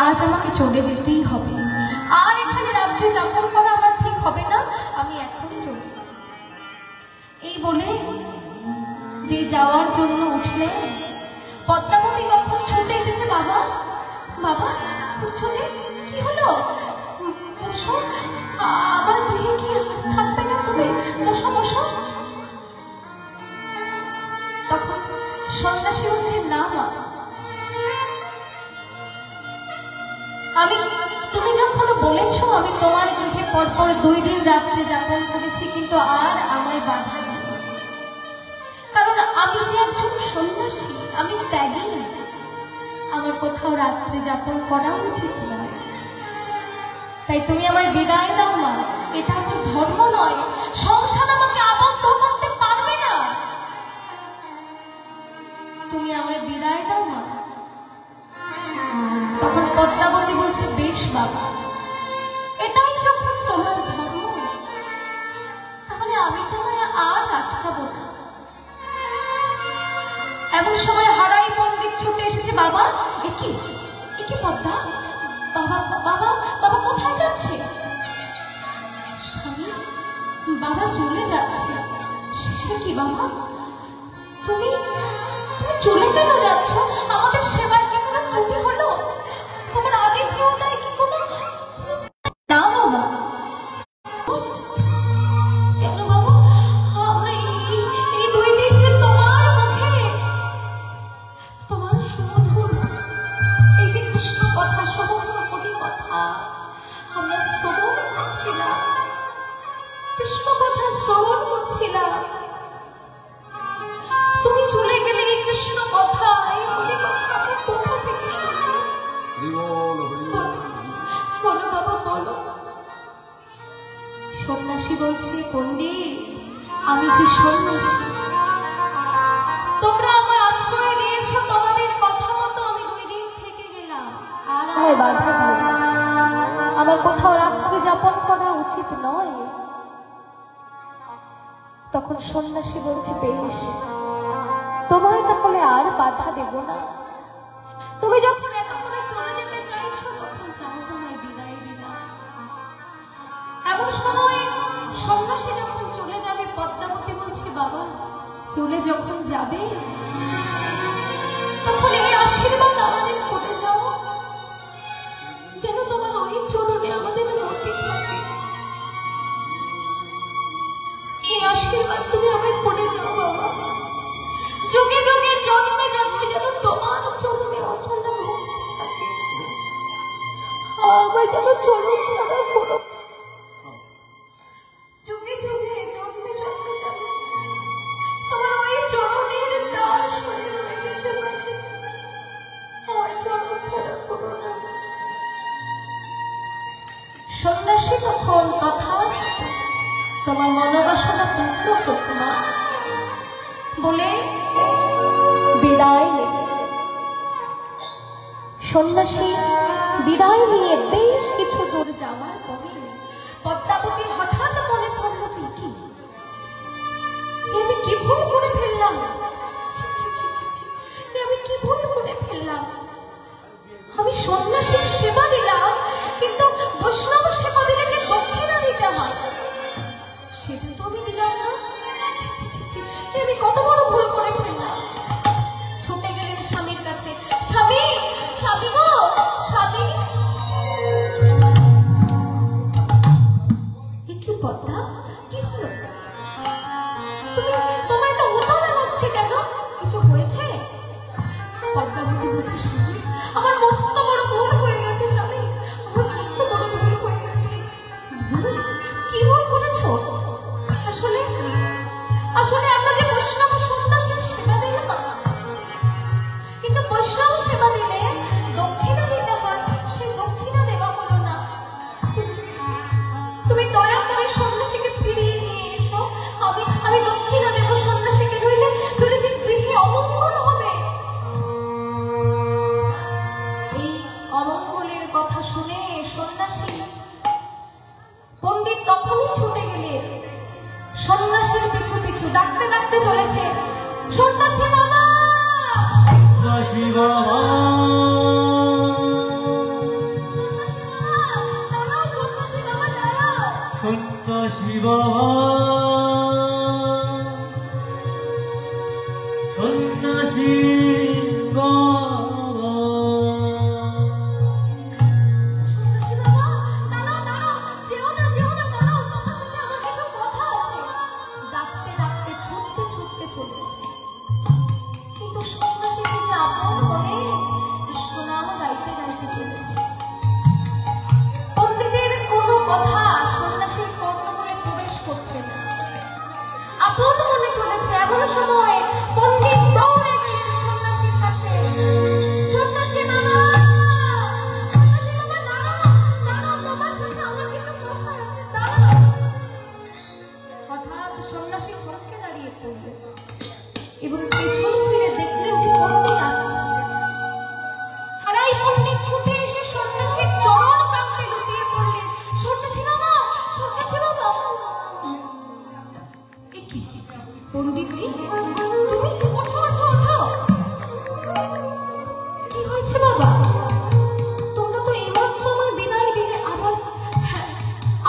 আজ আমাকে চলে যেতেই হবে। আর এখানে রাত্রি যাপন করা আমার ঠিক হবে না, আমি এখনই চলে যাব। এই বলে যে যাওয়ার জন্য উঠলে পদ্মাবতী কখন ছুটে এসেছে। বাবা বাবা উঠছো যে, কি হলো? বসো, আমার গৃহে কি থাকবে না তুমি? বসো বসো। তখন সন্ন্যাসী বলছে, না মা, তুমি যখন বলেছো আমি তোমার গৃহে পরপর 2 দিন রাত্রে যাপন করেছি, কিন্তু আর আমায় বাধা নেই, কারণ আমি যে একজন সন্ন্যাসী, আমি ত্যাগী, আমার কোথাও রাত্রে যাপন করা উচিত নয়। তাই তুমি আমায় বিদায় দাও মা, এটা আমার ধর্ম নয়, সংসার আমাকে আবদ্ধ করতে পারবে না, তুমি আমায় বিদায় দাও মা। তখন পদ্মাবতী বলছে, বেশ বাবা, এটাই যখন তোমার ধর্ম, তাহলে আমি তোমায় আর আটকাবো না। এমন সময় হারাই পণ্ডিত ছুটে এসেছে। বাবা, একি পদ্মা, বাবা বাবা বাবা কোথায় যাচ্ছে? স্বামী, বাবা চলে যাচ্ছে। সে কি বাবা, তুমি চলে কেন যাচ্ছ? আমাদের সেবার কি কোনো ত্রুটি হলো? তোমার আদিত্যতায় কি কোনো? না বাবা। কেন বাবা? আমরা এই 2 দিন যে তোমার মুখে তোমার সুমধুর এই যে কৃষ্ণ কথা, সমগ্র কোটি কথা আমরা শ্রবণ করছিলাম, কৃষ্ণ কথা শ্রবণ করছিলাম, তুমি চলে গেলে এই কৃষ্ণ কথা, এই কোটি কথা আমি কোথা থেকে শুনবো? বলো বাবা বলো। সন্ন্যাসী বলছে, পণ্ডিত, আমি যে সন্ন্যাসী, তোমরা আমার আশ্রয় দিয়েছ, তোমাদের কথা মতো আমি 2 দিন থেকে গেলাম, আর আমায় বাধা দিও না, আমার কোথাও রাত্রি যাপন করা উচিত নয়। তখন সন্ন্যাসী বলছে, বেশ, তোমায় তাহলে আর বাধা দেব না, তুমি যখন এত করে চলে যেতে চাইছো তখন যাও, তোমায় বিদায় দিলাম। এমন সময় সন্ন্যাসী যখন চলে যাবে, পদ্মাবতী বলছে, বাবা চলে যখন যাবে তখন এই আশীর্বাদ আমাদের করে যাও, যেন তোমার ওই চরণে আমাদের রতি থাকে, এই আশীর্বাদ তুমি আমায় করে যাও বাবা, যুগে যুগে জন্মে জন্মে যেন তোমার চরণে অচল ভক্তি থাকে, আমার যেন চরণ ছাড়া কোনো যুগে যুগে জন্মে জন্মে যেন তোমার ওই চরণের দাস হয়ে রয়ে যেতে পারে, আমার চরণ ছাড়া কোনো না। সন্ন্যাসী তখন তথাস্তু, তোমার মনোবাসনা পূর্ণ হোক মা বলে বিদায় নেবে। সন্ন্যাসী বিদায় নিয়ে বেশ কিছু দূর যাওয়ার পরে পদ্মাবতীর হঠাৎ মনে পড়ল যে আমি কি ভুল করে ফেললাম, আমি কি ভুল করে ফেললাম, আমি সন্ন্যাসীর সেবা দিলাম, কিন্তু বৈষ্ণব সেবা দিলে যে দক্ষিণা দিতে হয় সেটা তো আমি দিলাম না, আমি কত বড় ভুল করে ফেললাম। ছুটে গেলেন স্বামীর কাছে, স্বামী, স্বামী গো, স্বামী। কি পদ্মা, কি হলো? তোমায় তো উঠানো লাগছে কেন, কিছু হয়েছে? পদ্মাবতী বলছে, স্বামী আমার মস্ত বড় ভুল হয়ে গেছে, স্বামী আমার মস্ত বড় ভুল হয়ে গেছে। কি ভুল করেছো? আসলে আমরা যে বৈষ্ণব সন্ন্যাসীর সেবা দিলাম, কিন্তু বৈষ্ণব সেবা দিলে দক্ষিণা দিতে হয়, সেই দক্ষিণা দেওয়া হলো না। তুমি দয়া করে সন্ন্যাসীকে ফিরিয়ে নিয়ে এসো, আমি দক্ষিণা দেব সন্ন্যাসীকে, নইলে যে গৃহে অমঙ্গল হবে। এই অমঙ্গলের কথা শুনে সন্ন্যাসী পণ্ডিত তখনই ছুটে গেলেন, সন্ন্যাসীর পিছু পিছু ডাকতে ডাকতে চলেছে, সন্ন্যাসী বাবা, সন্ন্যাসী বাবা। বাবা সন্ন্যাসী বাবা। সন্ন্যাসী বাবা, দাঁড়াও দাঁড়াও, যেও না যেও না, দাঁড়াও, তোমার সাথে আমার কিছু কথা আছে। ডাকতে ডাকতে ছুটতে ছুটতে চলে এসেছে। কিন্তু সন্ন্যাসী থেকে আপন মনে কৃষ্ণনাম গাইতে গাইতে চলেছে। পণ্ডিতের কোনো কথা সন্ন্যাসীর কর্ণমূলে প্রবেশ করছে না, আপন মনে চলেছে। এমন সময় পণ্ডিত দৌড়ে গেলেন সন্ন্যাসীর কাছে। সন্ন্যাসী বাবা, সন্ন্যাসী বাবা, দাঁড়াও দাঁড়াও, তোমার সাথে আমার কিছু কথা আছে, দাঁড়াও। হঠাৎ সন্ন্যাসী থমকে দাঁড়িয়ে পড়লেন এবং পেছন ফিরে দেখলেন যে পণ্ডিত আসছে। আর এই পণ্ডিত ছুটে এসে সন্ন্যাসীর চরণ প্রান্তে লুটিয়ে পড়লেন। সন্ন্যাসী বাবা, সন্ন্যাসী বাবা। এ কি পণ্ডিতজি, তুমি ওঠো ওঠো ওঠো। কি হয়েছে বাবা? তোমরা তো এইমাত্র আমার বিদায় দিলে, আবার হ্যাঁ,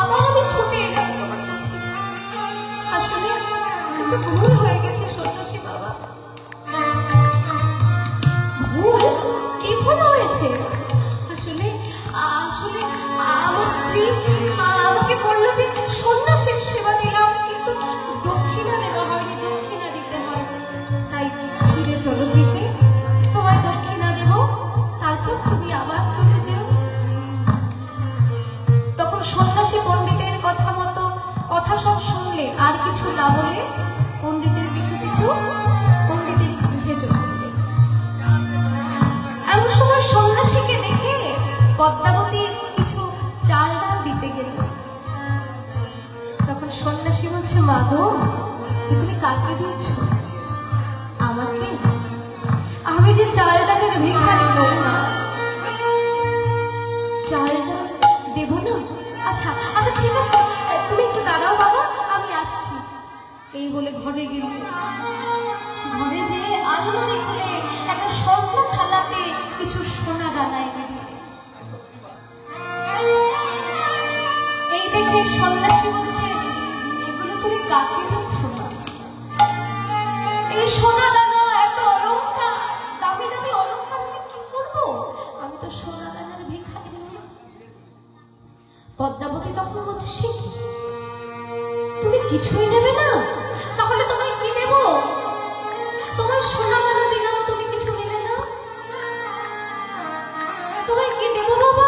আবার আমি ছুটে এলাম তোমার কাছে। আসলে কিন্তু ভুল হয়ে গেছে সন্ন্যাসী বাবা। ভুল? কি ভুল হয়েছে? আসলে আসলে আমার স্ত্রী আমাকে বললো যে সন্ন্যাসীর সেবা দিলাম, কিন্তু দক্ষিণা দেওয়া হয়নি, দক্ষিণা দিতে হয়। তাই ফিরে চলো থেকে, তোমায় দক্ষিণা দেব, তারপর তুমি আবার চলে যেও। তখন সন্ন্যাসী পণ্ডিতের কথা মতো কথা সব শুনলে, আর কিছু না বলে পণ্ডিতের কিছু কিছু পণ্ডিতের গৃহে চলে গেলেন। এমন সময় সন্ন্যাসীকে দেখে পদ্মাবতী কিছু চাল ডাল দিতে গেল। তখন সন্ন্যাসী বলছে, মা গো, তুমি কাকে দিচ্ছ? আমাকে? আমি যে চাল ডালের ভিখারি নই না, চাল ডাল দেব না? আচ্ছা আচ্ছা, ঠিক আছে, তুমি একটু দাঁড়াও বাবা, আমি আসছি। এই বলে ঘরে গেল। ঘরে যে আলমারি খুলে একটা স্বর্ণ থালাতে কিছু সোনা দানা এনে দিল। এই দেখে সন্ন্যাসী বলছে, এগুলো তুমি কাকে দিচ্ছ না? এই সোনা দানা, এত অলংকার, দামি দামি অলংকার আমি কি করবো? আমি তো সোনা দানার ভিখারি নই। পদ্মাবতী তখন বলছে, সে কি, তুমি কিছুই নেবে না? তাহলে তোমায় কি দেব? তোমার সোনা দানা দিলাম, তুমি কিছু নিলে না, তোমায় কি দেবো বাবা?